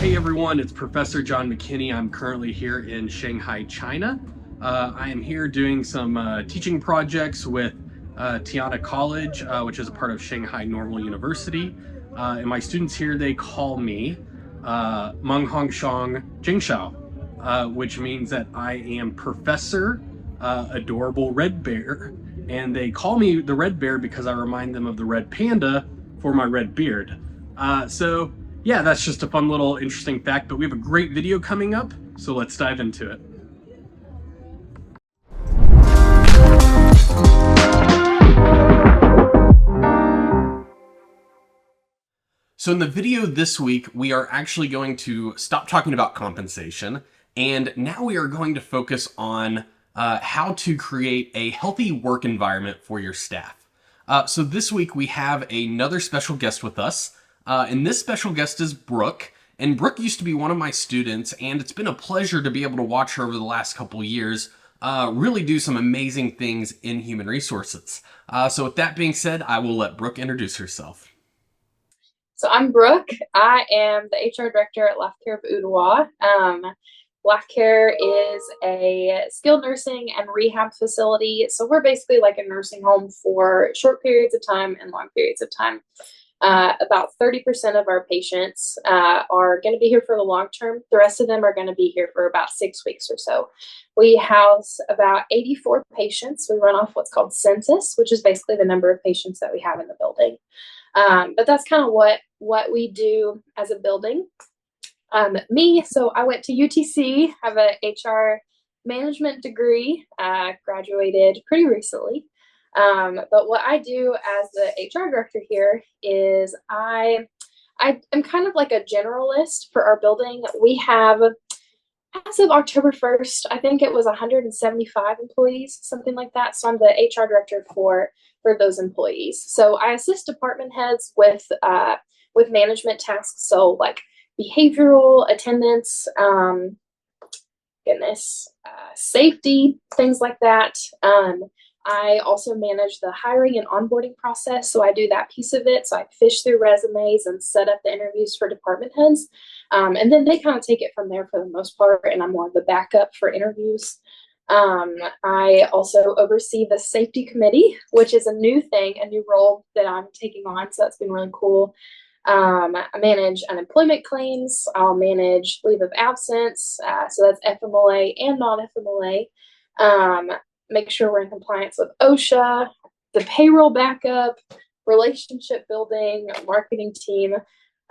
Hey everyone, it's Professor John McKinney. I'm currently here in Shanghai, China. I am here doing some teaching projects with Tiana College, which is a part of Shanghai Normal University. And my students here, they call me Meng Hongshang Jingshao, which means that I am Professor Adorable Red Bear. And they call me the Red Bear because I remind them of the red panda for my red beard. So yeah, that's just a fun little interesting fact, but we have a great video coming up, so let's dive into it. So in the video this week, we are actually going to stop talking about compensation, and now we are going to focus on how to create a healthy work environment for your staff. So this week we have another special guest with us, and this special guest is Brooke. And Brooke used to be one of my students, and it's been a pleasure to be able to watch her over the last couple years really do some amazing things in human resources. So with that being said, I will let Brooke introduce herself. So I'm Brooke. I am the HR director at Life Care of Ooltewah. Life Care is a skilled nursing and rehab facility. So we're basically like a nursing home for short periods of time and long periods of time. About 30% of our patients are going to be here for the long term. The rest of them are going to be here for about 6 weeks or so. We house about 84 patients. We run off what's called census, which is basically the number of patients that we have in the building. But that's kind of what we do as a building. So I went to UTC, have a HR management degree, graduated pretty recently. But what I do as the HR director here is I am kind of like a generalist for our building. We have, as of October 1st, I think it was 175 employees, something like that. So I'm the HR director for those employees. So I assist department heads with management tasks. So like behavioral, attendance, safety, things like that. I also manage the hiring and onboarding process. So I do that piece of it. So I fish through resumes and set up the interviews for department heads. And then they kind of take it from there for the most part. And I'm more of the backup for interviews. I also oversee the safety committee, which is a new thing, a new role that I'm taking on. So that's been really cool. I manage unemployment claims. I'll manage leave of absence. So that's FMLA and non-FMLA. Make sure we're in compliance with OSHA, the payroll backup, relationship building, marketing team.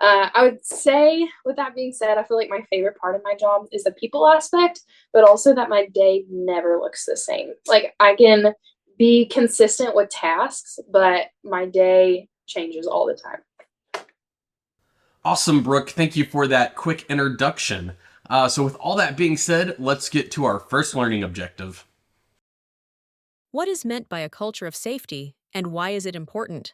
I would say, with that being said, I feel like my favorite part of my job is the people aspect, but also that my day never looks the same. Like I can be consistent with tasks, but my day changes all the time. Awesome, Brooke. Thank you for that quick introduction. So with all that being said, let's get to our first learning objective. What is meant by a culture of safety, and why is it important?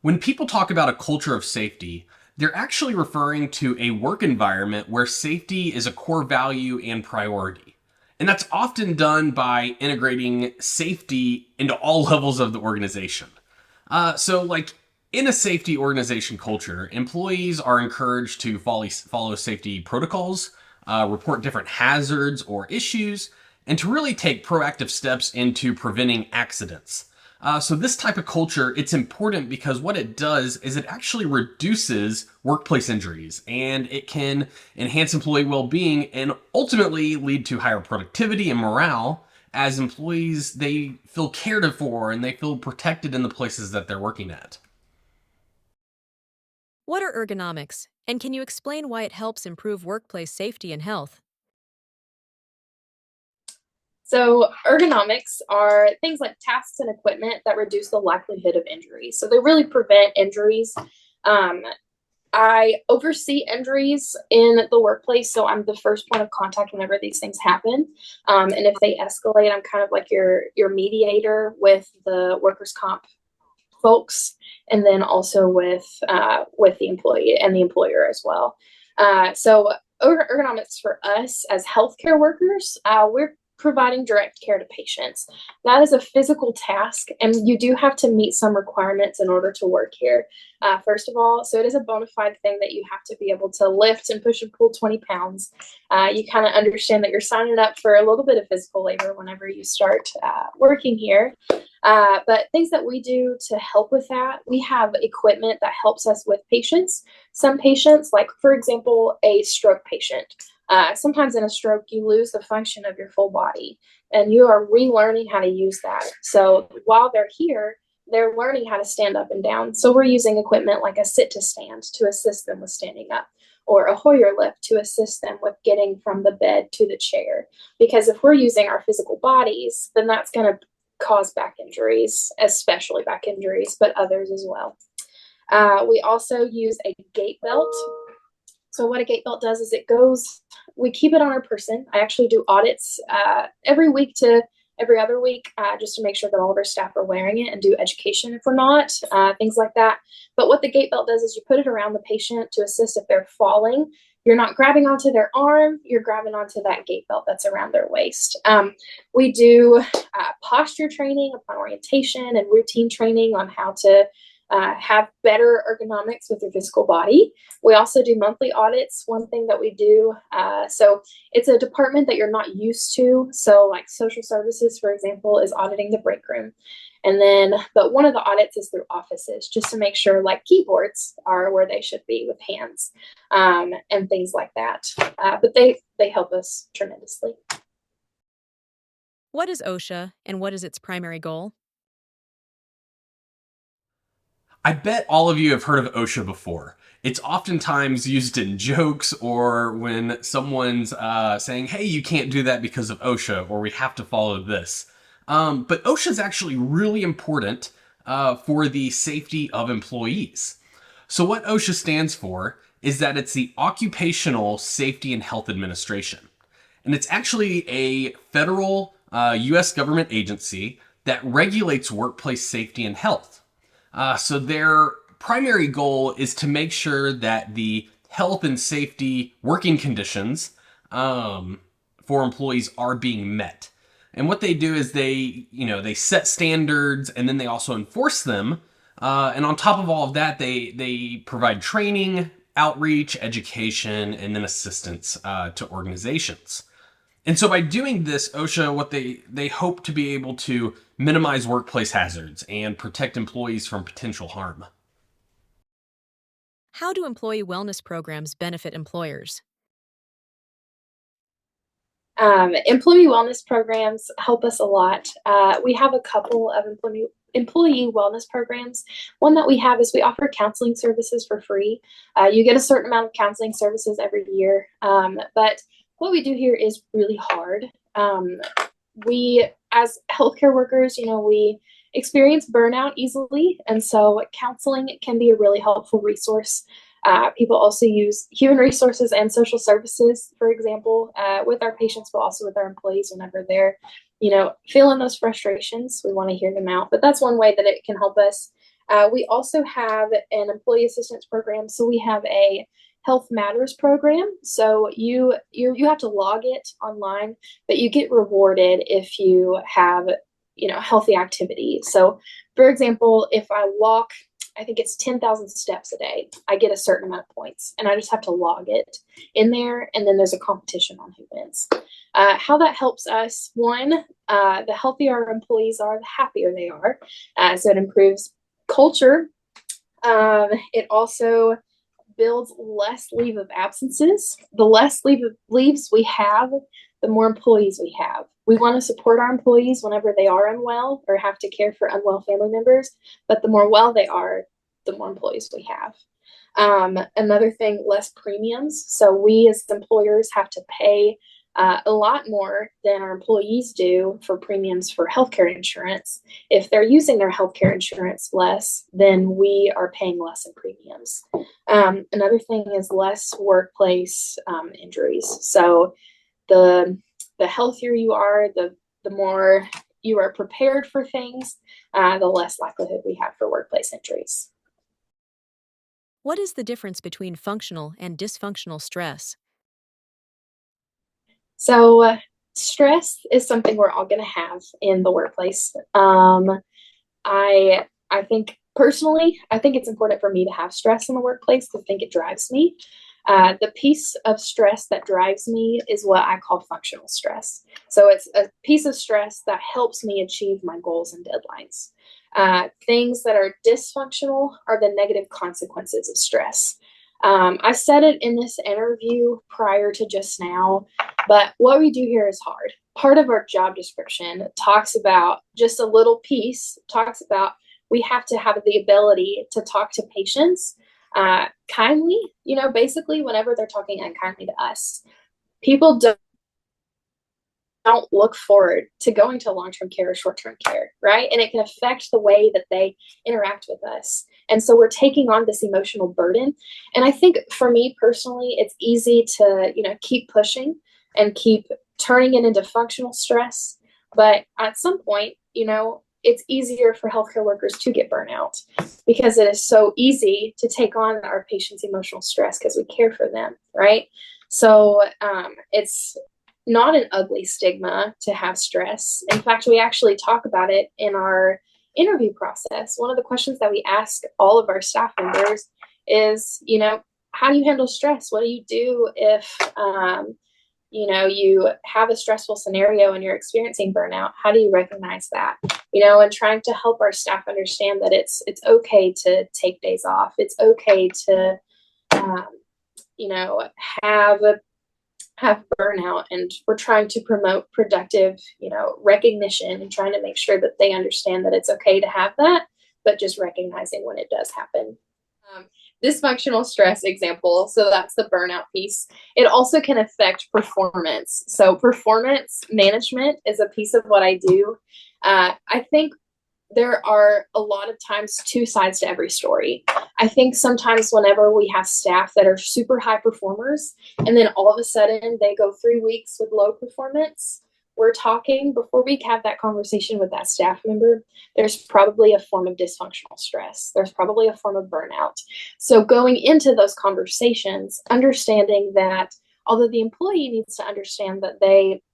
When people talk about a culture of safety, they're actually referring to a work environment where safety is a core value and priority. And that's often done by integrating safety into all levels of the organization. So in a safety organization culture, employees are encouraged to follow safety protocols, report different hazards or issues, and to really take proactive steps into preventing accidents. So this type of culture, it's important because what it does is it actually reduces workplace injuries, and it can enhance employee well-being and ultimately lead to higher productivity and morale as employees, they feel cared for and they feel protected in the places that they're working at. What are ergonomics, and can you explain why it helps improve workplace safety and health? So ergonomics are things like tasks and equipment that reduce the likelihood of injury. So they really prevent injuries. I oversee injuries in the workplace, so I'm the first point of contact whenever these things happen. And if they escalate, I'm kind of like your mediator with the workers' comp folks, and then also with the employee and the employer as well. So ergonomics for us as healthcare workers, we're providing direct care to patients. That is a physical task, and you do have to meet some requirements in order to work here. First of all, so it is a bona fide thing that you have to be able to lift and push and pull 20 pounds. You kind of understand that you're signing up for a little bit of physical labor whenever you start working here. But things that we do to help with that, we have equipment that helps us with patients. Some patients, like for example, a stroke patient, sometimes in a stroke, you lose the function of your full body and you are relearning how to use that. So while they're here, they're learning how to stand up and down. So we're using equipment like a sit to stand to assist them with standing up, or a Hoyer lift to assist them with getting from the bed to the chair. Because if we're using our physical bodies, then that's going to cause back injuries, especially back injuries, but others as well. We also use a gait belt. So what a gait belt does is we keep it on our person. I actually do audits every week to every other week, just to make sure that all of our staff are wearing it, and do education if we're not, things like that. But what the gait belt does is you put it around the patient to assist if they're falling. You're not grabbing onto their arm, you're grabbing onto that gait belt that's around their waist. We do posture training upon orientation and routine training on how to have better ergonomics with your physical body. We also do monthly audits. One thing that we do, so it's a department that you're not used to. So like social services, for example, is auditing the break room. But one of the audits is through offices, just to make sure like keyboards are where they should be with hands, and things like that. But they help us tremendously. What is OSHA and what is its primary goal? I bet all of you have heard of OSHA before. It's oftentimes used in jokes or when someone's saying, hey, you can't do that because of OSHA, or we have to follow this. But OSHA is actually really important for the safety of employees. So what OSHA stands for is that it's the Occupational Safety and Health Administration. And it's actually a federal U.S. government agency that regulates workplace safety and health. So their primary goal is to make sure that the health and safety working conditions for employees are being met. And what they do is they set standards, and then they also enforce them. And on top of all of that, they provide training, outreach, education, and then assistance to organizations. And so by doing this, OSHA, what they hope to be able to minimize workplace hazards and protect employees from potential harm. How do employee wellness programs benefit employers? Employee wellness programs help us a lot. We have a couple of employee wellness programs. One that we have is we offer counseling services for free. You get a certain amount of counseling services every year, but what we do here is really hard. We, as healthcare workers, we experience burnout easily, and so counseling can be a really helpful resource. People also use human resources and social services, for example, with our patients, but also with our employees whenever they're, feeling those frustrations. We want to hear them out, but that's one way that it can help us. We also have an employee assistance program, so we have a Health Matters program. So you have to log it online, but you get rewarded if you have, healthy activity. So for example, if I walk, I think it's 10,000 steps a day, I get a certain amount of points, and I just have to log it in there. And then there's a competition on who wins. How that helps us, one, the healthier our employees are, the happier they are. So it improves culture. It also builds less leave of absences. The less leaves we have, the more employees we have. We want to support our employees whenever they are unwell or have to care for unwell family members, but the more well they are, the more employees we have. Another thing, less premiums. So we as employers have to pay a lot more than our employees do for premiums for healthcare insurance. If they're using their healthcare insurance less, then we are paying less in premiums. Another thing is less workplace injuries. So the healthier you are, the more you are prepared for things, the less likelihood we have for workplace injuries. What is the difference between functional and dysfunctional stress? So stress is something we're all going to have in the workplace. I think personally, I think it's important for me to have stress in the workplace because I think it drives me. The piece of stress that drives me is what I call functional stress. So it's a piece of stress that helps me achieve my goals and deadlines. Things that are dysfunctional are the negative consequences of stress. I said it in this interview prior to just now, but what we do here is hard. Part of our job description talks about just a little piece, talks about we have to have the ability to talk to patients kindly, basically whenever they're talking unkindly to us. People don't look forward to going to long-term care or short-term care, right? And it can affect the way that they interact with us. And so we're taking on this emotional burden. And I think for me personally, it's easy to, keep pushing and keep turning it into functional stress. But at some point, it's easier for healthcare workers to get burnout because it is so easy to take on our patients' emotional stress because we care for them, right? So it's not an ugly stigma to have stress. In fact, we actually talk about it in our interview process. One of the questions that we ask all of our staff members is, how do you handle stress? What do you do if, you have a stressful scenario and you're experiencing burnout? How do you recognize that? And trying to help our staff understand that it's okay to take days off. It's okay to, have burnout, and we're trying to promote productive, recognition and trying to make sure that they understand that it's okay to have that, but just recognizing when it does happen. Dysfunctional stress example, so that's the burnout piece. It also can affect performance. So performance management is a piece of what I do. I think there are a lot of times two sides to every story. I think sometimes whenever we have staff that are super high performers and then all of a sudden they go 3 weeks with low performance, we're talking before we have that conversation with that staff member, there's probably a form of dysfunctional stress. There's probably a form of burnout. So going into those conversations, understanding that although the employee needs to understand that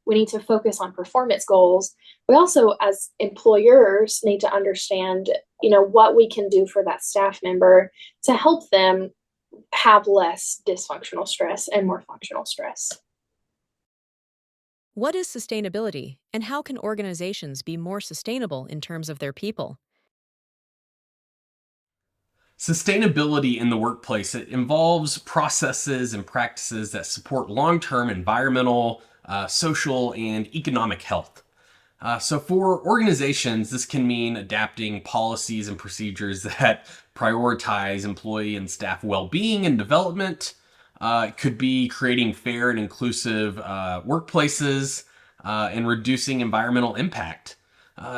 we need to focus on performance goals, we also as employers need to understand, what we can do for that staff member to help them have less dysfunctional stress and more functional stress. What is sustainability, and how can organizations be more sustainable in terms of their people? Sustainability in the workplace, it involves processes and practices that support long-term environmental, social, and economic health. So for organizations, this can mean adapting policies and procedures that prioritize employee and staff well-being and development. It could be creating fair and inclusive workplaces and reducing environmental impact.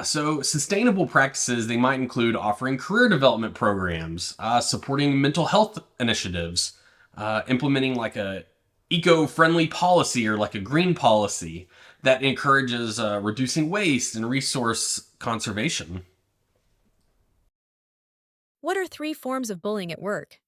So sustainable practices, they might include offering career development programs, supporting mental health initiatives, implementing like a eco-friendly policy or like a green policy that encourages reducing waste and resource conservation. What are 3 forms of bullying at work?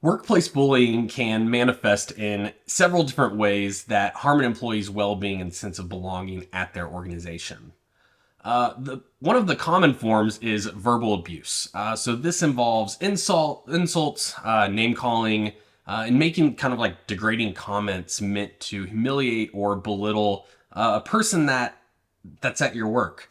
Workplace bullying can manifest in several different ways that harm an employee's well-being and sense of belonging at their organization. One of the common forms is verbal abuse. So this involves insults, name calling, and making kind of like degrading comments meant to humiliate or belittle a person that's at your work.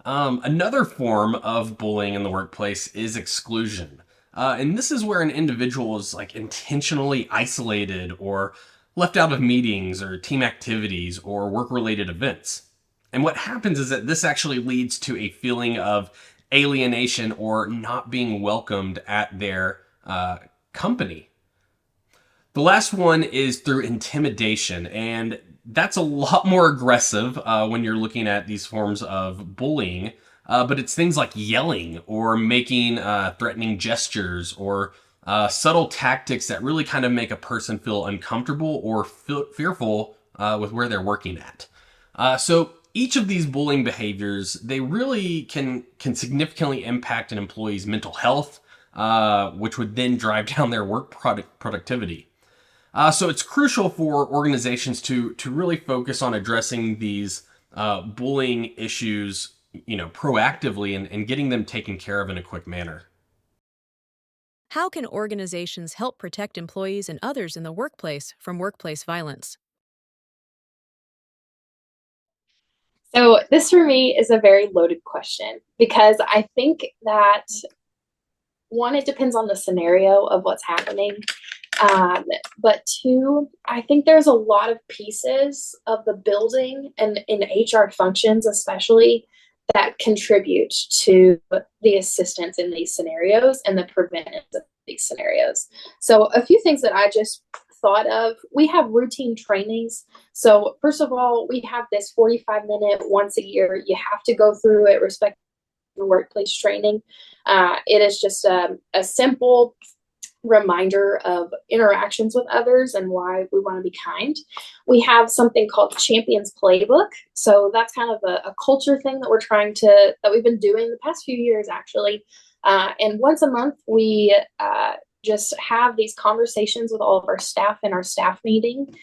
Another form of bullying in the workplace is exclusion. And this is where an individual is like intentionally isolated or left out of meetings or team activities or work-related events. And what happens is that this actually leads to a feeling of alienation or not being welcomed at their company. The last one is through intimidation, and that's a lot more aggressive when you're looking at these forms of bullying. But it's things like yelling or making threatening gestures or subtle tactics that really kind of make a person feel uncomfortable or fearful with where they're working at. So each of these bullying behaviors, they really can significantly impact an employee's mental health, which would then drive down their work productivity. So it's crucial for organizations to really focus on addressing these bullying issues, proactively and getting them taken care of in a quick manner. How can organizations help protect employees and others in the workplace from workplace violence? So this for me is a very loaded question because I think that one, it depends on the scenario of what's happening. But two, I think there's a lot of pieces of the building and in HR functions, especially, that contribute to the assistance in these scenarios and the preventative of these scenarios. So, a few things that I just thought of, we have routine trainings. So, first of all, we have this 45-minute once a year, you have to go through it, respect the workplace training. It is just a simple reminder of interactions with others and why we want to be kind. We have something called Champions Playbook. So that's kind of a culture thing that that we've been doing the past few years, actually. And once a month, we just have these conversations with all of our staff in our staff meeting,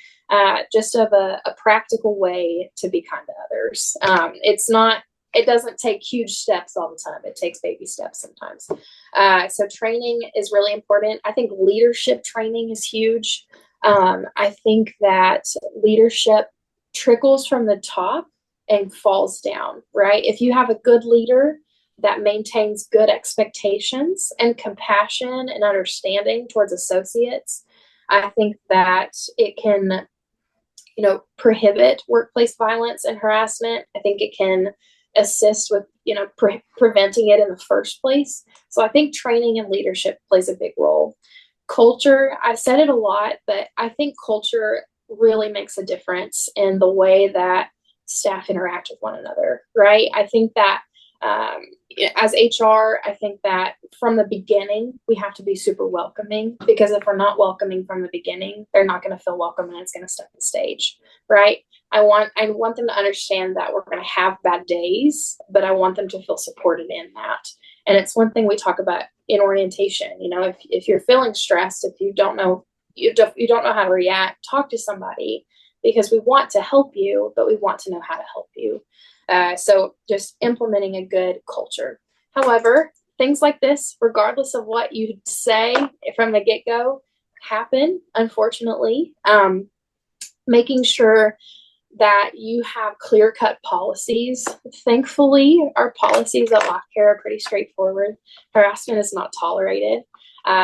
just of a practical way to be kind to others. It doesn't take huge steps all the time. It takes baby steps sometimes. So training is really important. I think leadership training is huge. I think that leadership trickles from the top and falls down, right? If you have a good leader that maintains good expectations and compassion and understanding towards associates, I think that it can, prohibit workplace violence and harassment. I think it can assist with preventing it in the first place. So I think training and leadership plays a big role. Culture, I've said it a lot, but I think culture really makes a difference in the way that staff interact with one another, right? I think that as HR, I think that from the beginning, we have to be super welcoming, because if we're not welcoming from the beginning, they're not going to feel welcome and it's going to step the stage, right? I want them to understand that we're going to have bad days, but I want them to feel supported in that. And it's one thing we talk about in orientation. If you're feeling stressed, if you don't know how to react, talk to somebody, because we want to help you, but we want to know how to help you. So just implementing a good culture. However, things like this, regardless of what you say from the get-go, happen, unfortunately. Making sure that you have clear-cut policies. Thankfully, our policies at LifeCare are pretty straightforward. Harassment is not tolerated.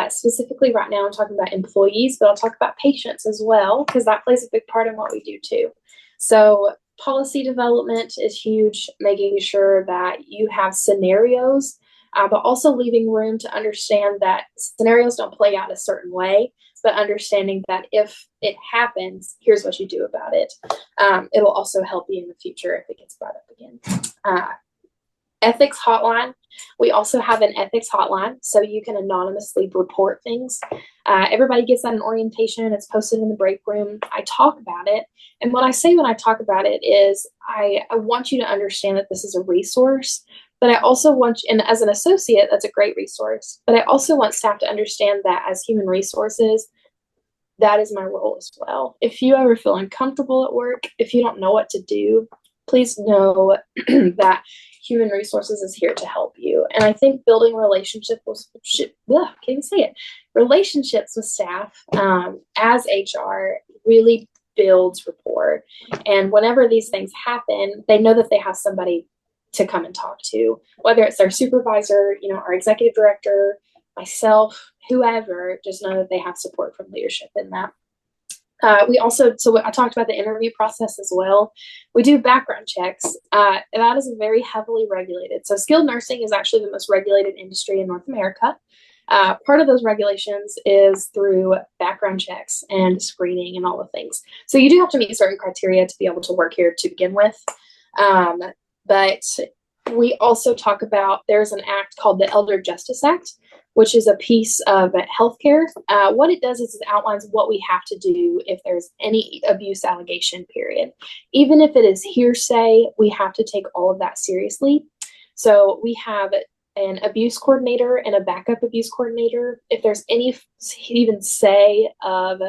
Specifically right now, I'm talking about employees, but I'll talk about patients as well, because that plays a big part in what we do too. So policy development is huge, making sure that you have scenarios, but also leaving room to understand that scenarios don't play out a certain way, but understanding that if it happens, here's what you do about it. It'll also help you in the future if it gets brought up again. Ethics hotline. We also have an ethics hotline, so you can anonymously report things. Everybody gets that in orientation. It's posted in the break room. I talk about it. And what I say when I talk about it is I want you to understand that this is a resource, but I also want you, and as an associate, that's a great resource, but I also want staff to understand that as human resources, that is my role as well. If you ever feel uncomfortable at work, if you don't know what to do, please know that human resources is here to help you. And I think building relationships relationships with staff as HR really builds rapport. And whenever these things happen, they know that they have somebody to come and talk to, whether it's their supervisor, our executive director, myself, whoever. Just know that they have support from leadership in that. So I talked about the interview process as well. We do background checks. That is very heavily regulated. So skilled nursing is actually the most regulated industry in North America. Part of those regulations is through background checks and screening and all the things. So you do have to meet certain criteria to be able to work here to begin with. But we also talk about, there's an act called the Elder Justice Act, which is a piece of healthcare. What it does is it outlines what we have to do if there's any abuse allegation, period. Even if it is hearsay, we have to take all of that seriously. So we have an abuse coordinator and a backup abuse coordinator. If there's any even say of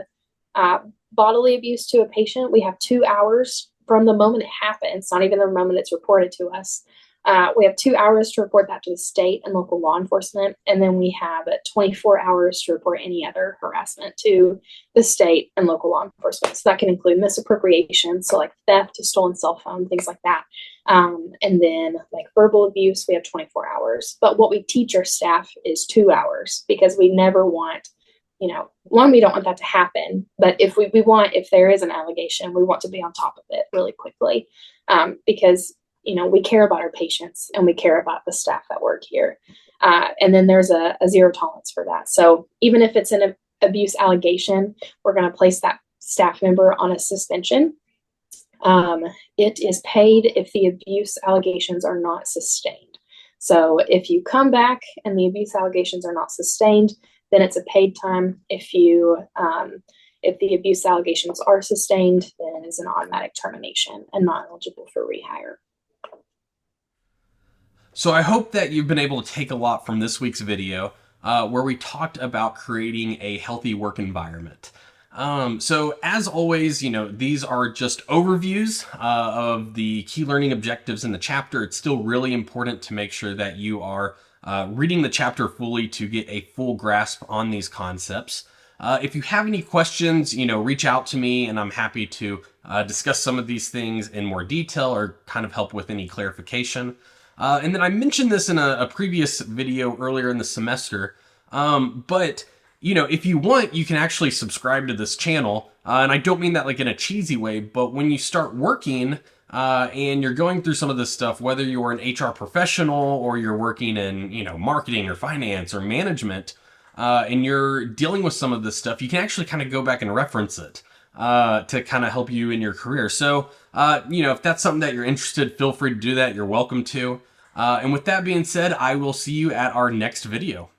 Bodily abuse to a patient, we have 2 hours from the moment it happens, not even the moment it's reported to us. We have 2 hours to report that to the state and local law enforcement, and then we have 24 hours to report any other harassment to the state and local law enforcement. So that can include misappropriation, so like theft, a stolen cell phone, things like that. And then like verbal abuse, we have 24 hours. But what we teach our staff is 2 hours, because we never want, one, we don't want that to happen. But if if there is an allegation, we want to be on top of it really quickly, because we care about our patients and we care about the staff that work here. And then there's a zero tolerance for that. So even if it's an abuse allegation, we're going to place that staff member on a suspension. It is paid if the abuse allegations are not sustained. So if you come back and the abuse allegations are not sustained, then it's a paid time. If the abuse allegations are sustained, then it's an automatic termination and not eligible for rehire. So I hope that you've been able to take a lot from this week's video, where we talked about creating a healthy work environment. So as always, these are just overviews of the key learning objectives in the chapter. It's still really important to make sure that you are reading the chapter fully to get a full grasp on these concepts. If you have any questions, reach out to me and I'm happy to discuss some of these things in more detail or kind of help with any clarification. And then I mentioned this in a previous video earlier in the semester, but if you want, you can actually subscribe to this channel. And I don't mean that like in a cheesy way, but when you start working and you're going through some of this stuff, whether you're an HR professional or you're working in, marketing or finance or management, and you're dealing with some of this stuff, you can actually kind of go back and reference it to kind of help you in your career. So, if that's something that you're interested, feel free to do that. You're welcome to. And with that being said, I will see you at our next video.